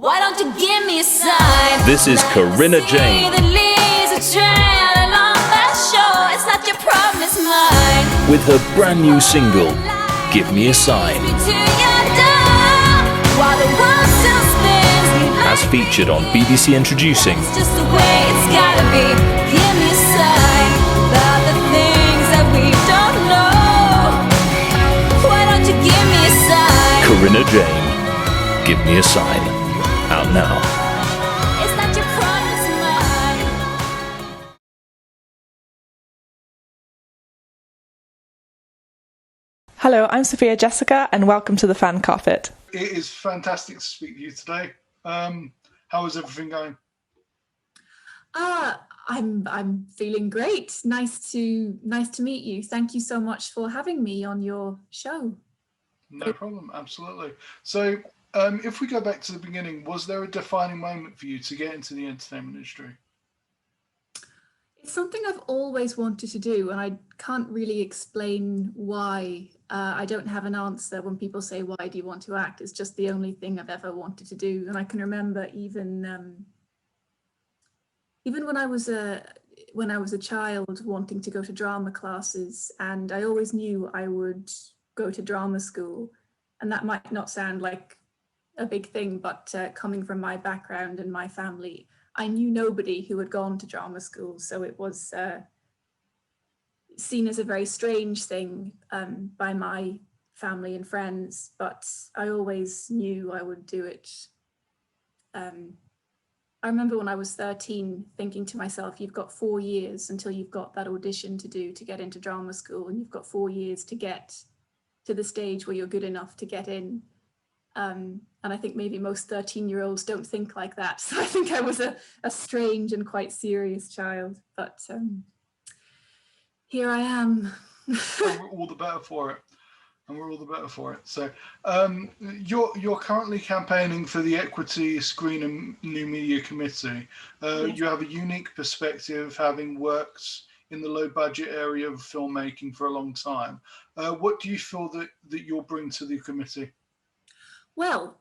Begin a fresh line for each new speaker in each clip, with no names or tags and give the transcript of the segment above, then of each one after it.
Why don't you give me a sign?
This is Corinna Jane.
The leaves are trailing on that shore. It's not your problem, it's mine.
With her brand new single, Give Me a Sign.
Me to your door while the world still spins.
As featured on BBC Introducing.
It's just the way it's gotta be. Give me a sign about the things that we don't know. Why don't you give me a sign?
Corinna Jane, Give Me a Sign. Out now.
It's not your problem, it's mine.
Hello, I'm Sophia Jessica and welcome to the Fan Carpet.
It is fantastic to speak to you today. How is everything going?
I'm feeling great. Nice to meet you. Thank you so much for having me on your show.
No problem, absolutely. So, if we go back to the beginning, was there a defining moment for you to get into the entertainment industry?
It's something I've always wanted to do, and I can't really explain why. I don't have an answer when people say, "Why do you want to act?" It's just the only thing I've ever wanted to do, and I can remember even when I was a child wanting to go to drama classes, and I always knew I would go to drama school, and that might not sound like a big thing, but coming from my background and my family, I knew nobody who had gone to drama school, so it was seen as a very strange thing by my family and friends, but I always knew I would do it. I remember when I was 13 thinking to myself, you've got 4 years until you've got that audition to do to get into drama school, and you've got 4 years to get to the stage where you're good enough to get in. And I think maybe most 13-year-olds don't think like that. So I think I was a strange and quite serious child, but here I am.
Well, we're all the better for it. And we're all the better for it. So you're currently campaigning for the Equity Screen and New Media Committee.
Yes.
You have a unique perspective, having worked in the low budget area of filmmaking for a long time. What do you feel that you'll bring to the committee?
Well,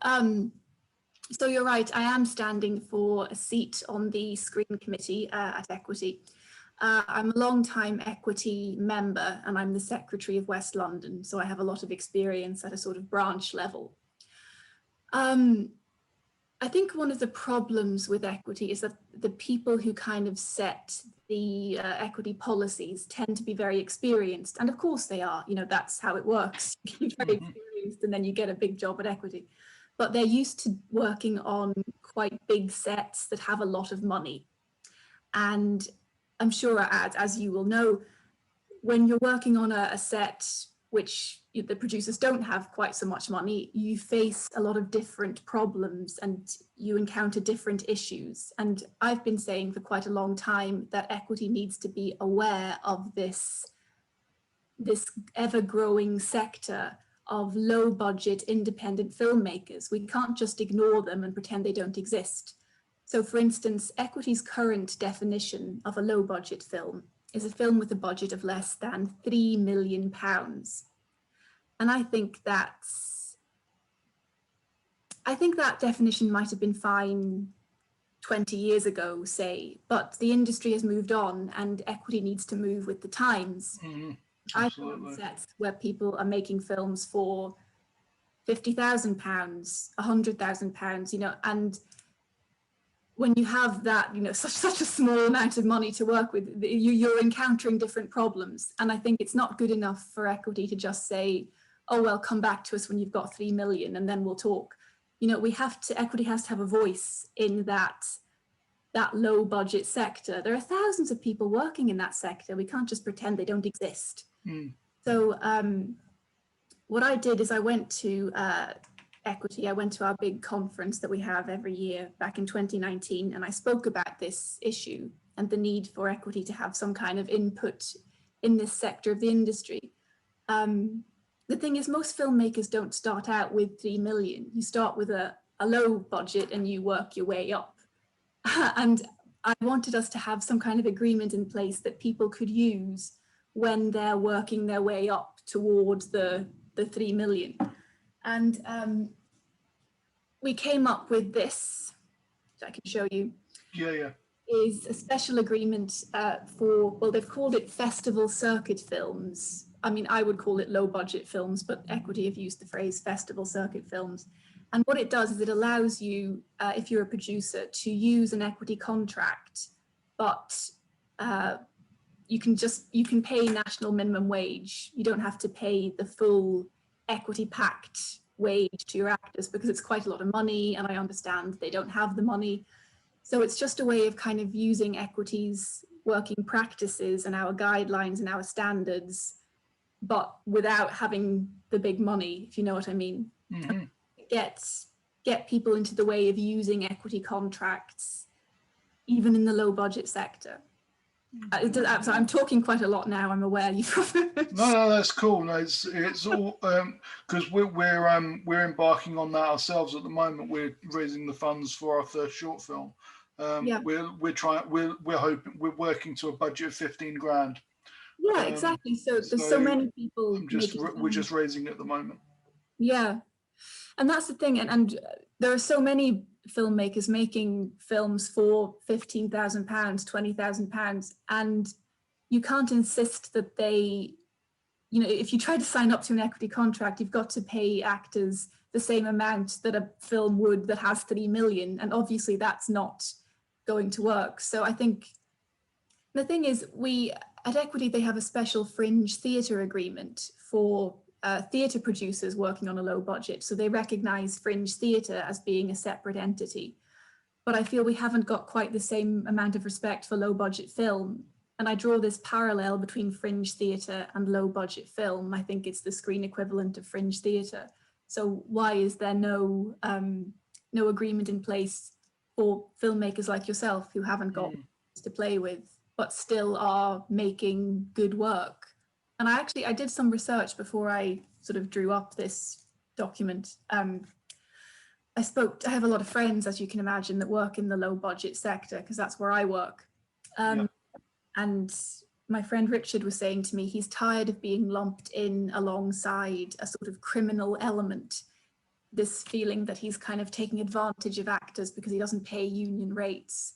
so you're right, I am standing for a seat on the Screen Committee at Equity. I'm a long-time Equity member and I'm the Secretary of West London, so I have a lot of experience at a sort of branch level. I think one of the problems with Equity is that the people who kind of set the Equity policies tend to be very experienced, and of course they are, you know, that's how it works. You're very experienced and then you get a big job at Equity. But they're used to working on quite big sets that have a lot of money. And I'm sure, as you will know, when you're working on a set which the producers don't have quite so much money, you face a lot of different problems and you encounter different issues. And I've been saying for quite a long time that Equity needs to be aware of this ever-growing sector of low-budget independent filmmakers. We can't just ignore them and pretend they don't exist. So for instance, Equity's current definition of a low-budget film is a film with a budget of less than £3 million. And I think that definition might have been fine 20 years ago, say, but the industry has moved on and Equity needs to move with the times. I've done sets where people are making films for £50,000, £100,000, you know, and when you have that, you know, such a small amount of money to work with, you're encountering different problems. And I think it's not good enough for Equity to just say, oh, well, come back to us when you've got 3 million and then we'll talk. You know, Equity has to have a voice in that low budget sector. There are thousands of people working in that sector. We can't just pretend they don't exist. So what I did is I went to Equity. I went to our big conference that we have every year back in 2019, and I spoke about this issue and the need for Equity to have some kind of input in this sector of the industry. The thing is, most filmmakers don't start out with 3 million. You start with a low budget and you work your way up. And I wanted us to have some kind of agreement in place that people could use when they're working their way up towards the 3 million. And we came up with this, which I can show you.
Yeah.
Is a special agreement for, well, they've called it festival circuit films. I mean, I would call it low budget films, but Equity have used the phrase festival circuit films. And what it does is it allows you, if you're a producer, to use an equity contract, but you can pay national minimum wage. You don't have to pay the full equity packed wage to your actors because it's quite a lot of money, and I understand they don't have the money. So it's just a way of kind of using Equity's working practices and our guidelines and our standards, but without having the big money, if you know what I mean.
Mm-hmm.
Get people into the way of using equity contracts, even in the low budget sector. So I'm talking quite a lot now. I'm aware you've.
No, that's cool. No, it's all because we're embarking on that ourselves at the moment. We're raising the funds for our first short film.
Yeah.
We're hoping we're working to a budget of 15 grand.
Yeah, exactly. So there's so many people.
We're just raising it at the moment.
Yeah, and that's the thing, and there are so many filmmakers making films for £15,000, £20,000, and you can't insist that they, you know, if you try to sign up to an equity contract, you've got to pay actors the same amount that a film would that has 3 million, and obviously that's not going to work. So I think the thing is, we at Equity, they have a special fringe theatre agreement for theatre producers working on a low budget. So they recognise fringe theatre as being a separate entity. But I feel we haven't got quite the same amount of respect for low budget film. And I draw this parallel between fringe theatre and low budget film. I think it's the screen equivalent of fringe theatre. So why is there no agreement in place for filmmakers like yourself who haven't got to play with, but still are making good work? And I did some research before I sort of drew up this document. I have a lot of friends, as you can imagine, that work in the low budget sector because that's where I work. And my friend Richard was saying to me, he's tired of being lumped in alongside a sort of criminal element, this feeling that he's kind of taking advantage of actors because he doesn't pay union rates.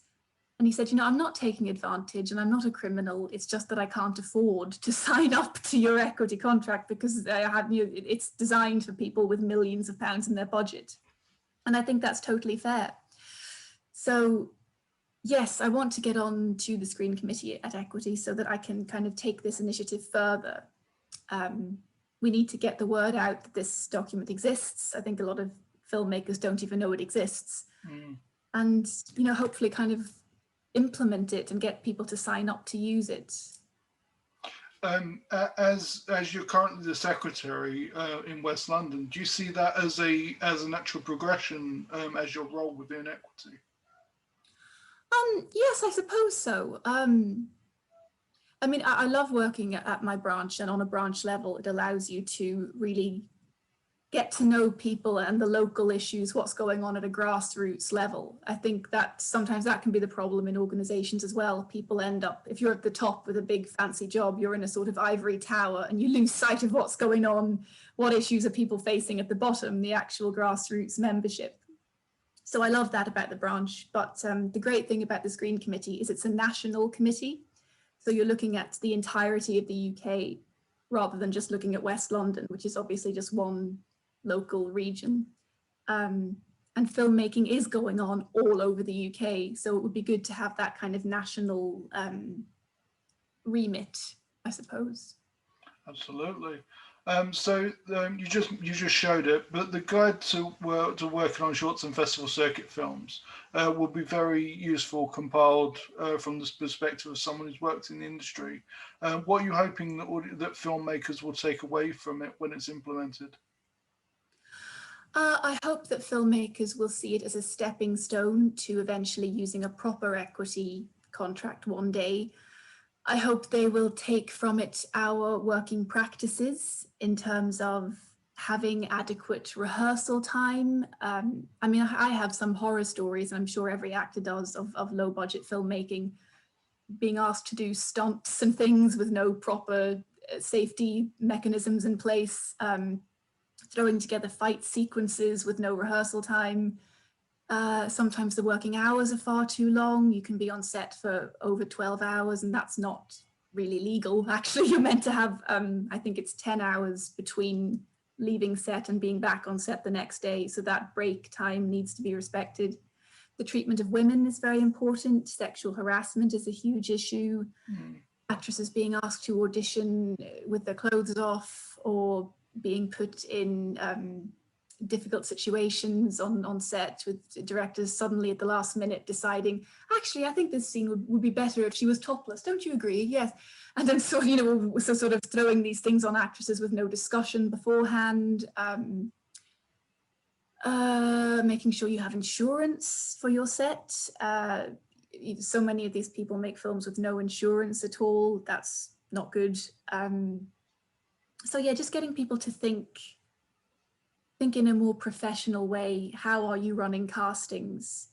And he said, you know, I'm not taking advantage and I'm not a criminal. It's just that I can't afford to sign up to your equity contract because it's designed for people with millions of pounds in their budget. And I think that's totally fair. So, yes, I want to get on to the screen committee at Equity so that I can kind of take this initiative further. We need to get the word out that this document exists. I think a lot of filmmakers don't even know it exists. And, you know, hopefully kind of implement it and get people to sign up to use it.
As you're currently the secretary in West London, do you see that as a natural progression as your role within Equity?
Yes, I suppose so. I mean, I love working at my branch, and on a branch level, it allows you to really get to know people and the local issues, what's going on at a grassroots level. I think that sometimes that can be the problem in organizations as well. People end up, if you're at the top with a big fancy job, you're in a sort of ivory tower and you lose sight of what's going on, what issues are people facing at the bottom, the actual grassroots membership. So I love that about the branch. But the great thing about the Screen Committee is it's a national committee. So you're looking at the entirety of the UK rather than just looking at West London, which is obviously just one local region. And filmmaking is going on all over the UK. So it would be good to have that kind of national remit, I suppose.
Absolutely. So you just showed it, but the guide to working on shorts and festival circuit films will be very useful, compiled from the perspective of someone who's worked in the industry. What are you hoping that filmmakers will take away from it when it's implemented?
I hope that filmmakers will see it as a stepping stone to eventually using a proper equity contract one day. I hope they will take from it our working practices in terms of having adequate rehearsal time. I mean, I have some horror stories, and I'm sure every actor does, of low budget filmmaking, being asked to do stunts and things with no proper safety mechanisms in place. throwing together fight sequences with no rehearsal time. Sometimes the working hours are far too long. You can be on set for over 12 hours, and that's not really legal. Actually, you're meant to have, I think it's 10 hours between leaving set and being back on set the next day. So that break time needs to be respected. The treatment of women is very important. Sexual harassment is a huge issue. Actresses being asked to audition with their clothes off, or being put in difficult situations on set, with directors suddenly at the last minute deciding, actually, I think this scene would be better if she was topless. Don't you agree? Yes. And then so sort of throwing these things on actresses with no discussion beforehand. Making sure you have insurance for your set. So many of these people make films with no insurance at all. That's not good. So yeah, just getting people to think in a more professional way. How are you running castings?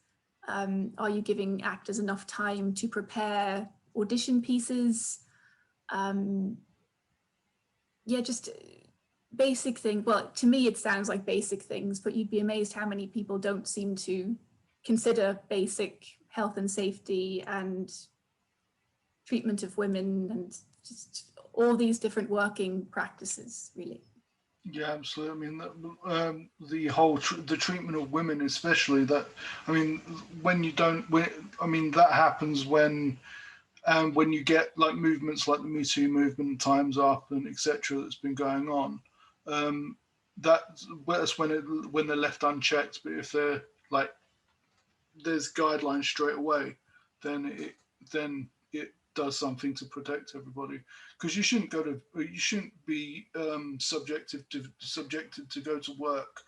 Are you giving actors enough time to prepare audition pieces? Yeah, just basic things. Well, to me, it sounds like basic things, but you'd be amazed how many people don't seem to consider basic health and safety and treatment of women and just all these different working practices, really.
Yeah, absolutely. I mean, the whole the treatment of women, especially that. I mean, that happens when you get like movements like the Me Too movement, Time's Up, and etc. that's been going on. That's when they're left unchecked. But if they're like, there's guidelines straight away, then it does something to protect everybody, because you shouldn't be subjected to go to work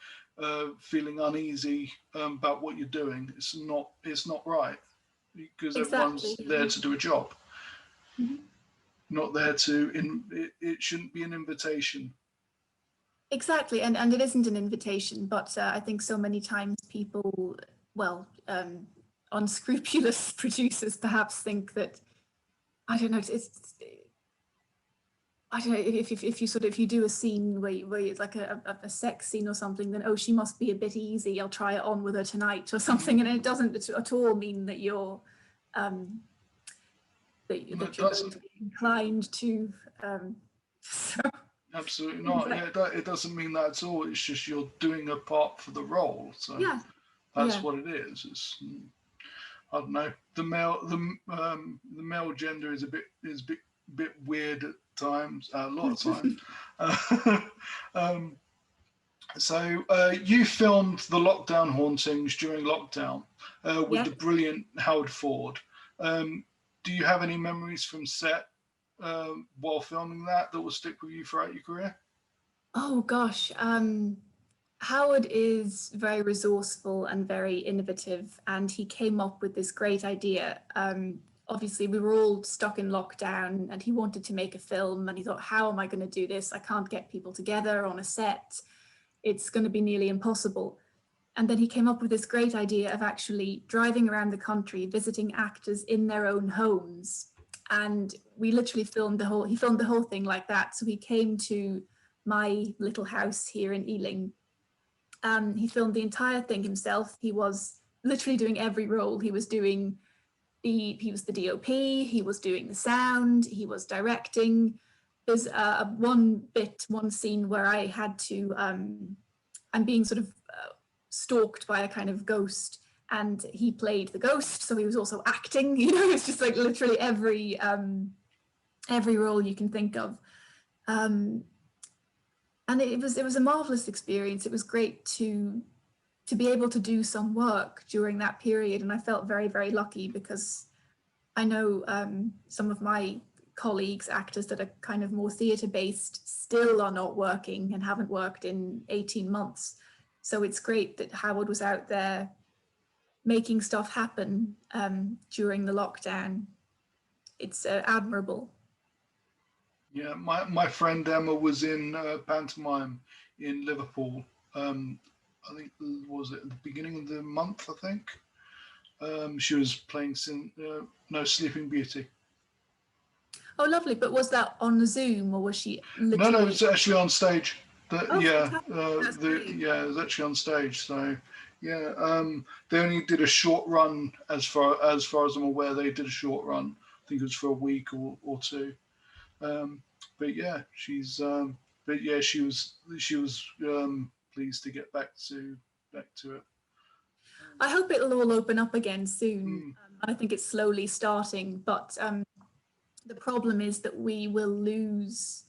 feeling uneasy about what you're doing. It's not right, because everyone's there to do a job, not there to it shouldn't be an invitation.
Exactly, and it isn't an invitation, but I think so many times people, unscrupulous producers perhaps think that, I don't know, I don't know, if you do a scene where it's like a sex scene or something, then, oh, she must be a bit easy, I'll try it on with her tonight or something, and it doesn't at all mean that you're going to be inclined to. So.
Absolutely not. Exactly. Yeah, it doesn't mean that at all. It's just you're doing a part for the role. So
yeah.
That's what it is. It's, I don't know. The male gender is a bit weird at times. A lot of times. So you filmed the lockdown hauntings during lockdown with the brilliant Howard Ford. Do you have any memories from set while filming that will stick with you throughout your career?
Oh gosh, Howard is very resourceful and very innovative, and he came up with this great idea. Obviously, we were all stuck in lockdown, and he wanted to make a film, and he thought, how am I going to do this? I can't get people together on a set. It's going to be nearly impossible. And then he came up with this great idea of actually driving around the country, visiting actors in their own homes. And we literally filmed the whole thing like that. So he came to my little house here in Ealing. He filmed the entire thing himself. He was literally doing every role. He was the DOP, he was doing the sound, he was directing. There's one scene where I had to, I'm being sort of stalked by a kind of ghost, and he played the ghost, so he was also acting. It's just like literally every role you can think of. And it was a marvelous experience. It was great to be able to do some work during that period, and I felt very, very lucky, because I know some of my colleagues, actors that are kind of more theatre-based, still are not working and haven't worked in 18 months. So it's great that Howard was out there making stuff happen during the lockdown. It's admirable.
Yeah, my friend Emma was in pantomime in Liverpool. I think, was it at the beginning of the month? I think she was playing Sleeping Beauty.
Oh, lovely! But was that on Zoom, or was she literally?
No, it was actually on stage. Yeah, it was actually on stage. So yeah, they only did a short run as far as I'm aware. They did a short run. I think it was for a week or two. But yeah, she was pleased to get back to it.
I hope it'll all open up again soon.
Mm.
I think it's slowly starting, but the problem is that we will lose.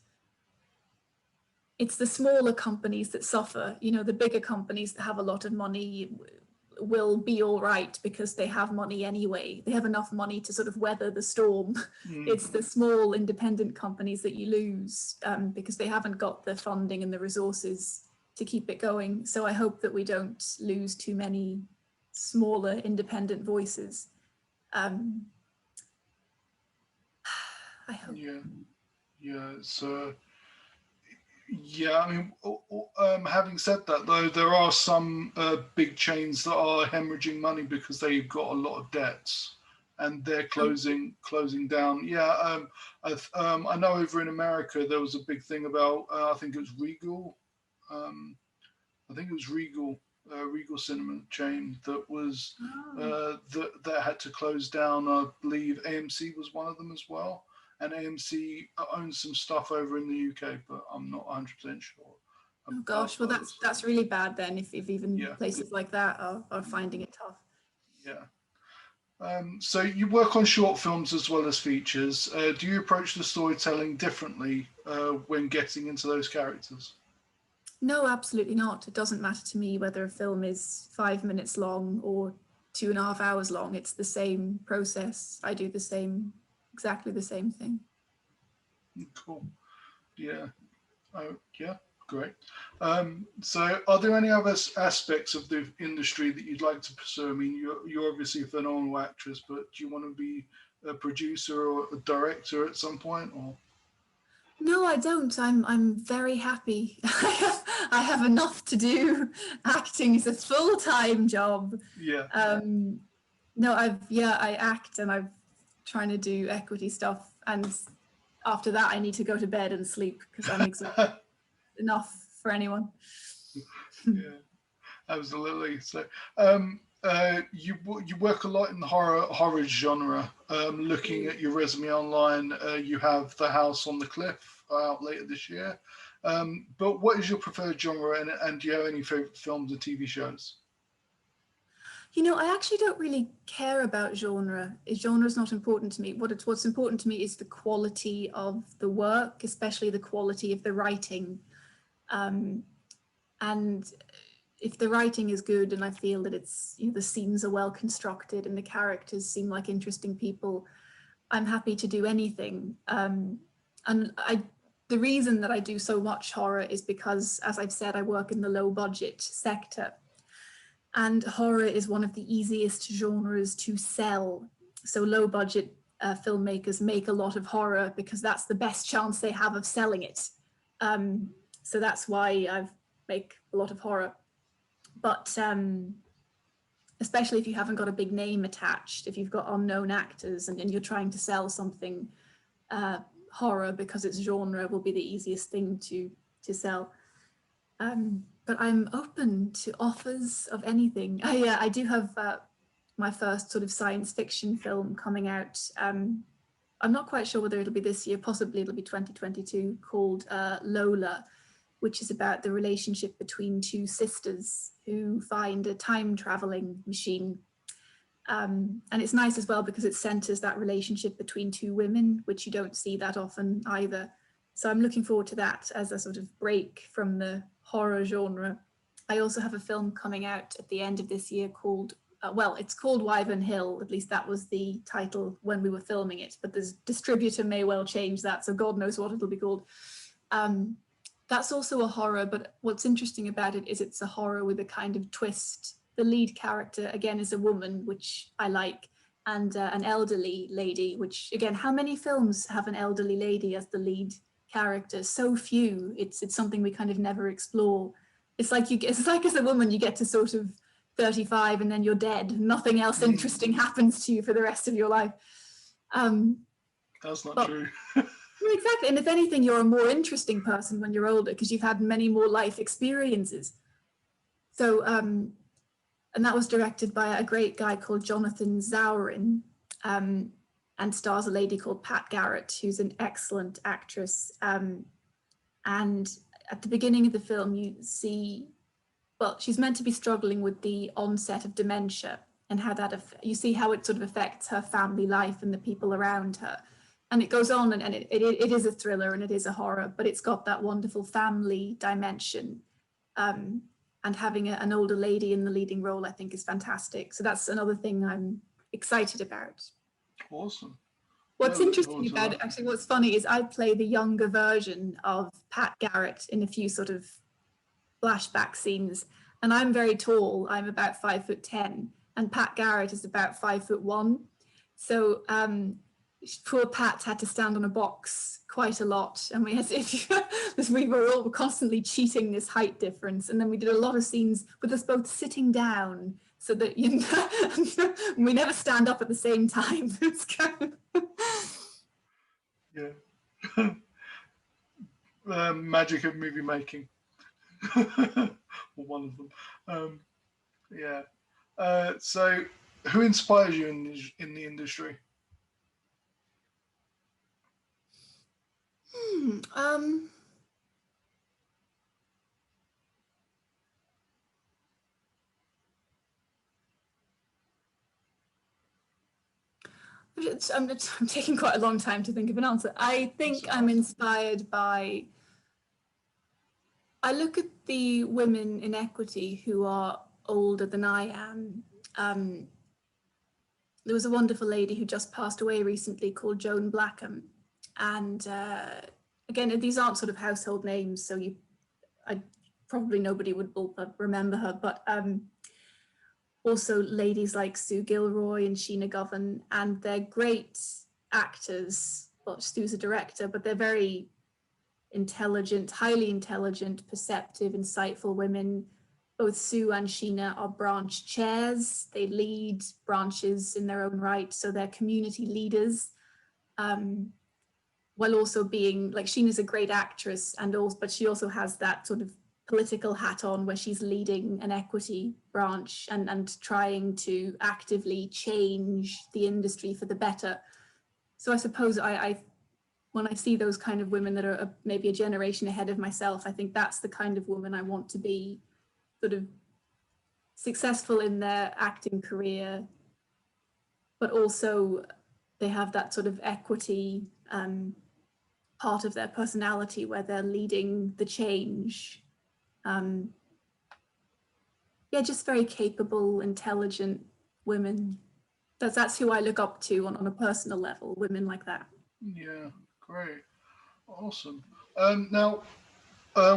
It's the smaller companies that suffer. You know, the bigger companies that have a lot of money will be all right because they have money anyway. They have enough money to sort of weather the storm. It's the small independent companies that you lose because they haven't got the funding and the resources to keep it going. So I hope that we don't lose too many smaller independent voices. I hope.
Yeah. So yeah, I mean, having said that, though, there are some big chains that are hemorrhaging money because they've got a lot of debts, and they're closing down. Yeah, I know over in America there was a big thing about I think it was Regal. I think it was Regal Cinema chain that was that had to close down. I believe AMC was one of them as well. And AMC owns some stuff over in the UK, but I'm not 100% sure.
Oh gosh, well that's really bad then. If even places like that are finding it tough.
Yeah. So you work on short films as well as features. Do you approach the storytelling differently when getting into those characters?
No, absolutely not. It doesn't matter to me whether a film is 5 minutes long or 2.5 hours long. It's the same process. I do exactly the same thing.
Cool. Yeah. Yeah. Great. So are there any other aspects of the industry that you'd like to pursue? I mean, you're obviously a phenomenal actress, but do you want to be a producer or a director at some point, or?
No, I don't. I'm very happy. I have enough to do. Acting is a full-time job.
Yeah.
No, I act and I'm trying to do equity stuff, and after that I need to go to bed and sleep because I'm exhausted. Enough for anyone.
Yeah, absolutely. So you work a lot in the horror genre. Looking at your resume online, you have The House on the Cliff out later this year. But what is your preferred genre, and do you have any favorite films or TV shows?
You know, I actually don't really care about genre. Genre is not important to me. What's important to me is the quality of the work, especially the quality of the writing. And if the writing is good and I feel that the scenes are well constructed and the characters seem like interesting people, I'm happy to do anything. The reason that I do so much horror is because, as I've said, I work in the low budget sector. And horror is one of the easiest genres to sell. So low budget filmmakers make a lot of horror because that's the best chance they have of selling it. So that's why I make a lot of horror. But especially if you haven't got a big name attached, if you've got unknown actors and you're trying to sell something, horror, because it's genre, will be the easiest thing to sell. But I'm open to offers of anything. I do have my first sort of science fiction film coming out. I'm not quite sure whether it'll be this year, possibly it'll be 2022, called Lola, which is about the relationship between two sisters who find a time traveling machine. And it's nice as well because it centers that relationship between two women, which you don't see that often either. So I'm looking forward to that as a sort of break from the horror genre. I also have a film coming out at the end of this year called, it's called Wyvern Hill. At least that was the title when we were filming it, but the distributor may well change that, so God knows what it'll be called. That's also a horror, but what's interesting about it is it's a horror with a kind of twist. The lead character, again, is a woman, which I like, and an elderly lady, which, again, how many films have an elderly lady as the lead character? So few. It's something we kind of never explore. It's like as a woman, you get to sort of 35 and then you're dead. Nothing else interesting happens to you for the rest of your life.
That's not true.
Well, exactly. And if anything, you're a more interesting person when you're older because you've had many more life experiences. So, and that was directed by a great guy called Jonathan Zaurin, and stars a lady called Pat Garrett, who's an excellent actress. And at the beginning of the film, you see, well, she's meant to be struggling with the onset of dementia and how that, you see how it sort of affects her family life and the people around her. And it goes on, and it is a thriller and it is a horror, but it's got that wonderful family dimension. And having an older lady in the leading role, I think, is fantastic. So that's another thing I'm excited about.
Awesome.
What's interesting about it, actually, what's funny is I play the younger version of Pat Garrett in a few sort of flashback scenes. And I'm very tall. I'm about 5'10", and Pat Garrett is about 5'1". So poor Pat had to stand on a box quite a lot, and we had we were all constantly cheating this height difference, and then we did a lot of scenes with us both sitting down so that we never stand up at the same time. It's kind of
yeah. Magic of movie making. Or one of them. Yeah. So who inspires you in the industry?
I'm taking quite a long time to think of an answer. I think I'm inspired by, I look at the women in equity who are older than I am. There was a wonderful lady who just passed away recently called Joan Blackham. And again, these aren't sort of household names, so probably nobody would remember her, but also ladies like Sue Gilroy and Sheena Govan, and they're great actors. Well, Sue's a director, but they're very intelligent, highly intelligent, perceptive, insightful women. Both Sue and Sheena are branch chairs. They lead branches in their own right, so they're community leaders. While also being, like, Sheena's a great actress, but she also has that sort of political hat on where she's leading an equity branch and trying to actively change the industry for the better. So I suppose when I see those kind of women that are maybe a generation ahead of myself, I think that's the kind of woman I want to be, sort of successful in their acting career, but also they have that sort of equity part of their personality where they're leading the change. Yeah, just very capable, intelligent women. That's who I look up to on a personal level, women like that.
Yeah, great. Awesome. Now,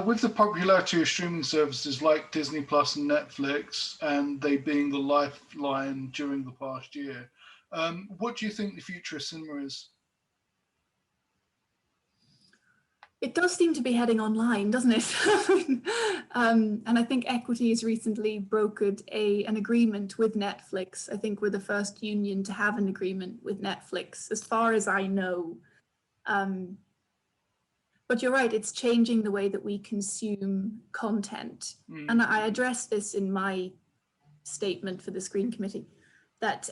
with the popularity of streaming services like Disney Plus and Netflix, and they being the lifeline during the past year, what do you think the future of cinema is?
It does seem to be heading online, doesn't it? And I think Equity has recently brokered an agreement with Netflix. I think we're the first union to have an agreement with Netflix, as far as I know. But you're right, it's changing the way that we consume content. And I addressed this in my statement for the Screen Committee, that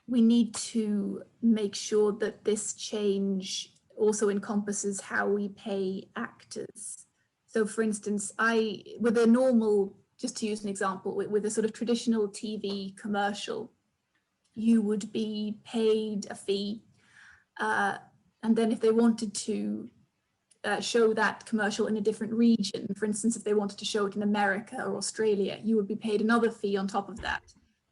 we need to make sure that this change also encompasses how we pay actors. So for instance, with a normal, just to use an example, with a sort of traditional TV commercial, you would be paid a fee. And then if they wanted to show that commercial in a different region, for instance, if they wanted to show it in America or Australia, you would be paid another fee on top of that.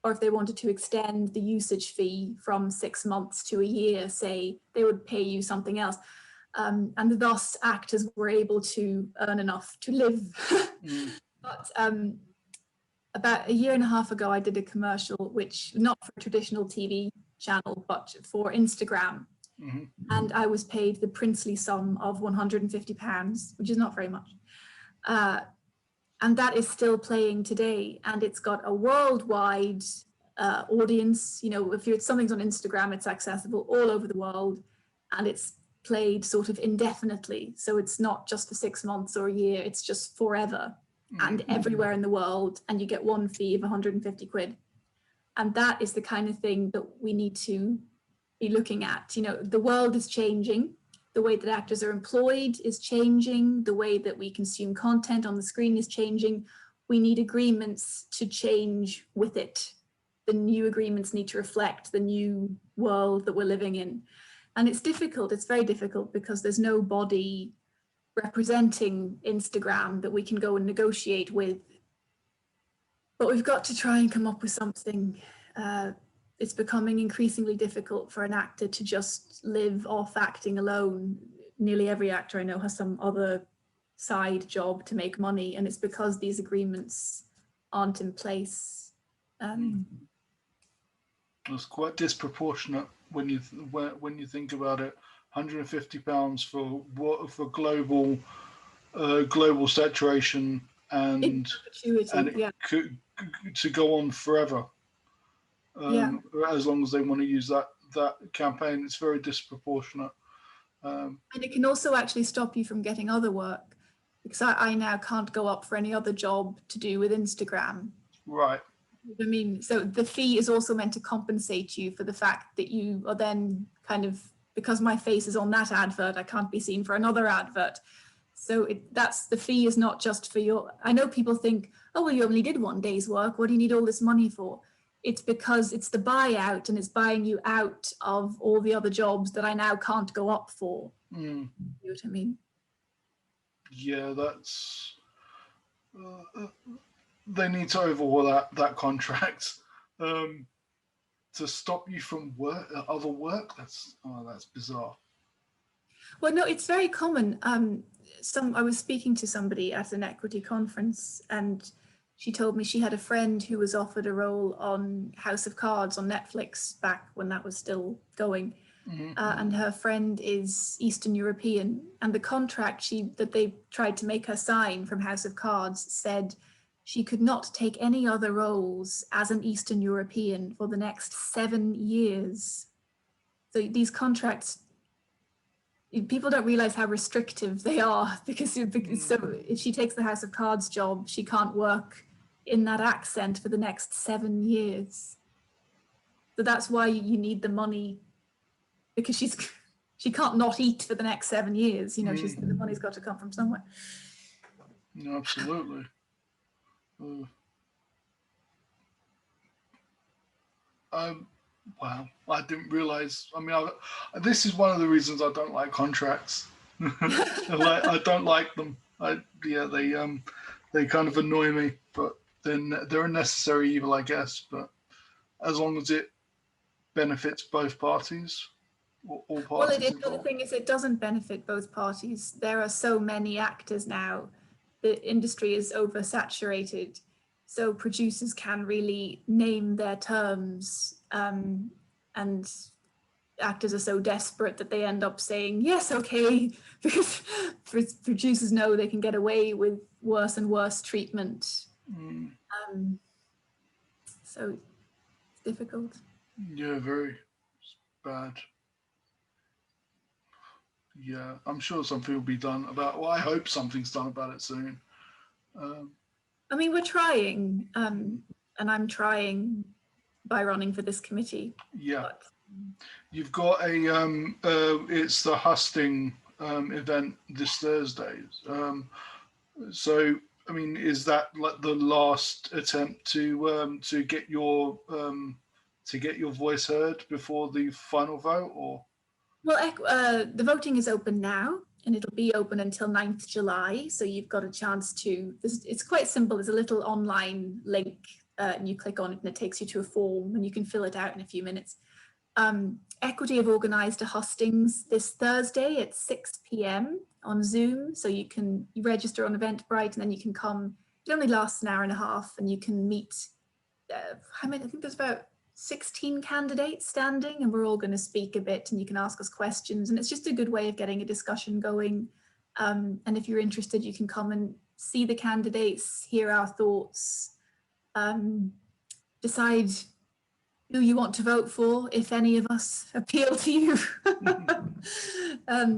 Or if they wanted to extend the usage fee from 6 months to a year, say, they would pay you something else. And thus actors were able to earn enough to live. But about a year and a half ago, I did a commercial, which not for a traditional TV channel, but for Instagram. And I was paid the princely sum of £150, which is not very much. And that is still playing today, and it's got a worldwide audience. You know, if something's on Instagram, it's accessible all over the world, and it's played sort of indefinitely. So it's not just for 6 months or a year, it's just forever and everywhere in the world, and you get one fee of 150 quid. And that is the kind of thing that we need to be looking at. You know, the world is changing. The way that actors are employed is changing. The way that we consume content on the screen is changing. We need agreements to change with it. The new agreements need to reflect the new world that we're living in. And it's difficult. It's very difficult because there's no body representing Instagram that we can go and negotiate with. But we've got to try and come up with something. It's becoming increasingly difficult for an actor to just live off acting alone. Nearly every actor I know has some other side job to make money, and it's because these agreements aren't in place.
It's quite disproportionate when you think about it. £150 for global saturation and it could to go on forever. As long as they want to use that campaign, it's very disproportionate.
And it can also actually stop you from getting other work, because I now can't go up for any other job to do with Instagram.
Right.
I mean, so the fee is also meant to compensate you for the fact that you are then kind of, because my face is on that advert, I can't be seen for another advert. So that's the fee is not just for your, I know people think, oh, well, you only did 1 day's work. What do you need all this money for? It's because it's the buyout, and it's buying you out of all the other jobs that I now can't go up for. You know what I mean?
Yeah, that's... they need to overhaul that contract to stop you from other work. That's bizarre.
Well, no, it's very common. I was speaking to somebody at an equity conference, and she told me she had a friend who was offered a role on House of Cards on Netflix back when that was still going. And her friend is Eastern European, and the contract that they tried to make her sign from House of Cards said she could not take any other roles as an Eastern European for the next 7 years. So these contracts, people don't realize how restrictive they are, because so if she takes the House of Cards job, she can't work in that accent for the next 7 years. So that's why you need the money, because she can't not eat for the next 7 years. You know, the money's got to come from somewhere.
No, absolutely. Wow, I didn't realize. I mean, this is one of the reasons I don't like contracts. I don't like them. They kind of annoy me, but then they're a necessary evil, I guess. But as long as it benefits both parties, or all parties.
Well, the thing is, it doesn't benefit both parties. There are so many actors now. The industry is oversaturated. So producers can really name their terms, and actors are so desperate that they end up saying, yes, okay, because producers know they can get away with worse and worse treatment. So it's difficult.
Yeah, very bad. Yeah, I'm sure something will be done about, well, I hope something's done about it soon.
I mean, we're trying, and I'm trying by running for this committee.
Yeah.
But
You've got it's the Husting event this Thursday. So, I mean, is that like the last attempt to get your voice heard before the final vote, or?
Well, the voting is open now, and it'll be open until 9th July. So you've got a chance to, it's quite simple. There's a little online link, and you click on it and it takes you to a form, and you can fill it out in a few minutes. Equity have organised a hustings this Thursday at 6 p.m. on Zoom. So you register on Eventbrite, and then you can come. It only lasts an hour and a half, and you can meet, I think there's about 16 candidates standing, and we're all going to speak a bit, and you can ask us questions, and it's just a good way of getting a discussion going. And if you're interested, you can come and see the candidates, hear our thoughts, decide who you want to vote for, if any of us appeal to you.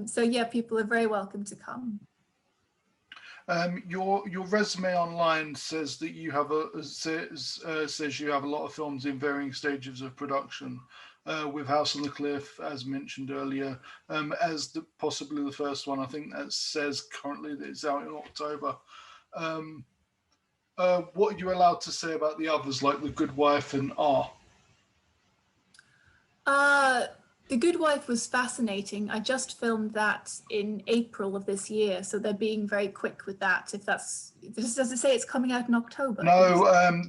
So yeah, people are very welcome to come.
Your resume online says that you have says you have a lot of films in varying stages of production, with House on the Cliff, as mentioned earlier, as possibly the first one. I think that says currently that it's out in October. What are you allowed to say about the others, like The Good Wife and R?
The Good Wife was fascinating. I just filmed that in April of this year, so they're being very quick with that. Does it say it's coming out in October?
No,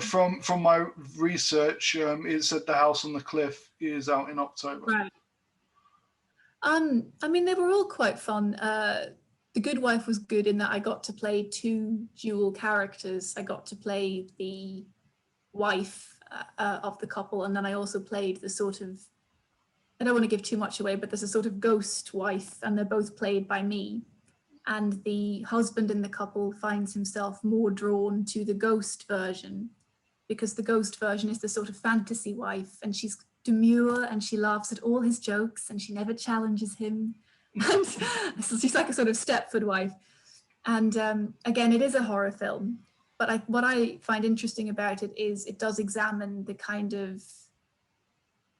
from my research, it said The House on the Cliff is out in October.
Right. I mean, they were all quite fun. The Good Wife was good in that I got to play two dual characters. I got to play the wife of the couple, and then I also played the sort of, I don't want to give too much away, but there's a sort of ghost wife, and they're both played by me. And the husband in the couple finds himself more drawn to the ghost version, because the ghost version is the sort of fantasy wife, and she's demure and she laughs at all his jokes and she never challenges him. And so she's like a sort of Stepford wife. And again, it is a horror film, but what I find interesting about it is it does examine the kind of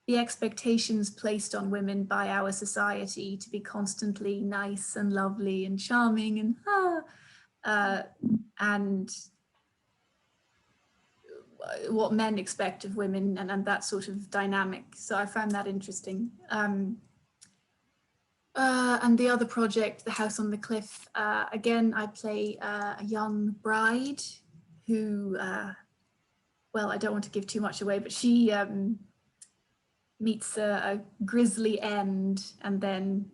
the expectations placed on women by our society to be constantly nice and lovely and charming and what men expect of women and that sort of dynamic. So I found that interesting. And the other project, The House on the Cliff, again, I play a young bride who, well, I don't want to give too much away, but she meets a grisly end and then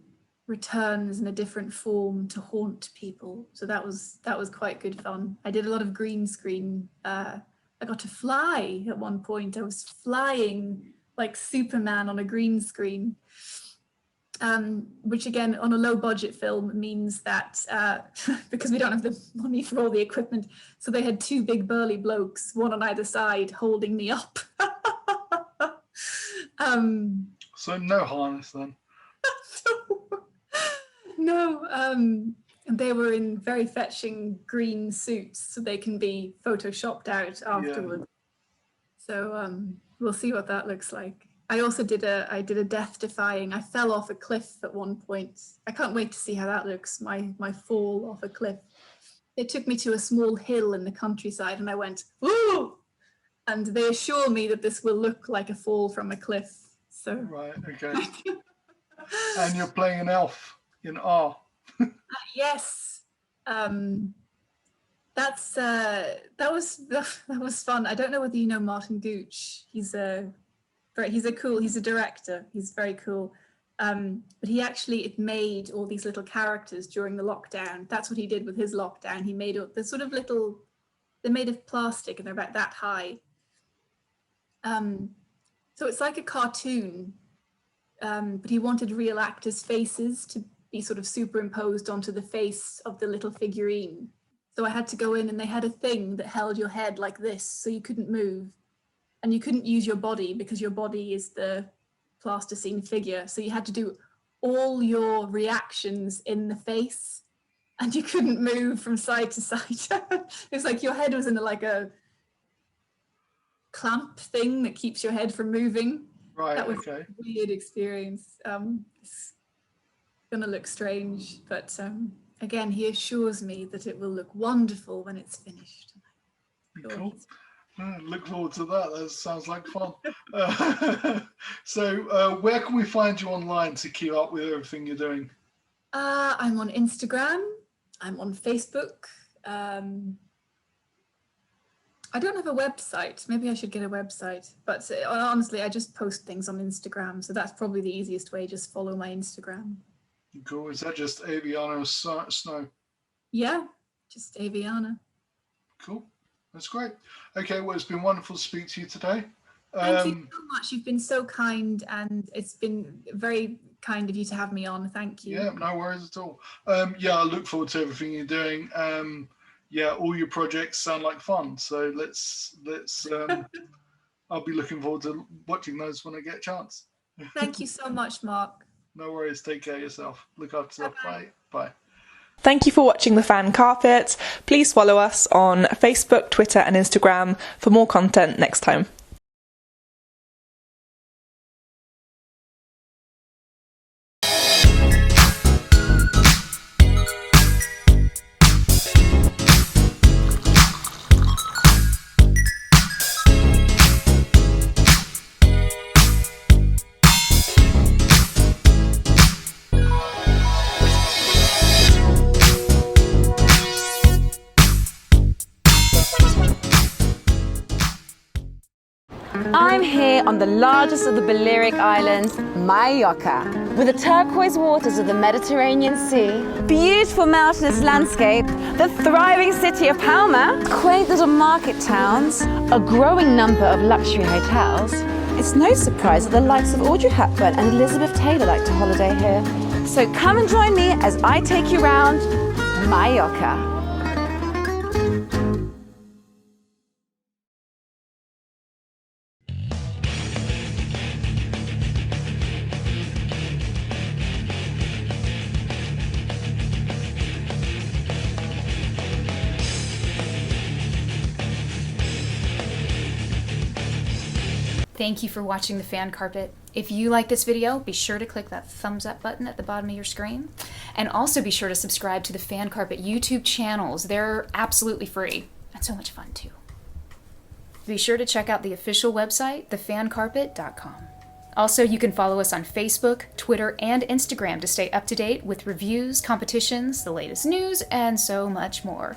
returns in a different form to haunt people. So that was quite good fun. I did a lot of green screen. I got to fly at one point. I was flying like Superman on a green screen, which again, on a low budget film means that because we don't have the money for all the equipment, so they had two big burly blokes, one on either side, holding me up.
So no harness then?
No, and they were in very fetching green suits, so they can be photoshopped out afterwards. Yeah. So we'll see what that looks like. I also did a death defying. I fell off a cliff at one point. I can't wait to see how that looks. My fall off a cliff. They took me to a small hill in the countryside, and I went, "Ooh!" And they assure me that this will look like a fall from a cliff. So
right, okay. And you're playing an elf in R.
Yes. That was fun. I don't know whether you know Martin Gooch. He's a director. He's very cool. But he actually made all these little characters during the lockdown. That's what he did with his lockdown. He made the sort of little, they're made of plastic and they're about that high. So it's like a cartoon, but he wanted real actors' faces to be sort of superimposed onto the face of the little figurine. So I had to go in, and they had a thing that held your head like this, so you couldn't move. And you couldn't use your body because your body is the plasticine figure. So you had to do all your reactions in the face, and you couldn't move from side to side. It was like your head was in like a clamp thing that keeps your head from moving.
Right,
that was
okay.
A weird experience. It's gonna look strange, but again, he assures me that it will look wonderful when it's finished.
Cool. Look forward to that. That sounds like fun. So where can we find you online to keep up with everything you're doing?
I'm on Instagram. I'm on Facebook. I don't have a website. Maybe I should get a website. But honestly, I just post things on Instagram. So that's probably the easiest way. Just follow my Instagram.
Cool. Is that just Ayvianna Snow?
Yeah, just Ayvianna.
Cool. That's great. Okay, well, it's been wonderful to speak to you today.
Thank you so much. You've been so kind, and it's been very kind of you to have me on. Thank you.
Yeah, no worries at all. Yeah, I look forward to everything you're doing. Yeah, all your projects sound like fun. So let's I'll be looking forward to watching those when I get a chance.
Thank you so much, Mark.
No worries. Take care of yourself. Look after yourself. Bye. Bye.
Thank you for watching The Fan Carpet. Please follow us on Facebook, Twitter and Instagram for more content next time.
I'm here on the largest of the Balearic Islands, Mallorca. With the turquoise waters of the Mediterranean Sea, beautiful mountainous landscape, the thriving city of Palma, quaint little market towns, a growing number of luxury hotels, it's no surprise that the likes of Audrey Hepburn and Elizabeth Taylor like to holiday here. So come and join me as I take you round Mallorca.
Thank you for watching The Fan Carpet. If you like this video, be sure to click that thumbs up button at the bottom of your screen. And also be sure to subscribe to the Fan Carpet YouTube channels. They're absolutely free and so much fun too. Be sure to check out the official website, thefancarpet.com. Also, you can follow us on Facebook, Twitter, and Instagram to stay up to date with reviews, competitions, the latest news, and so much more.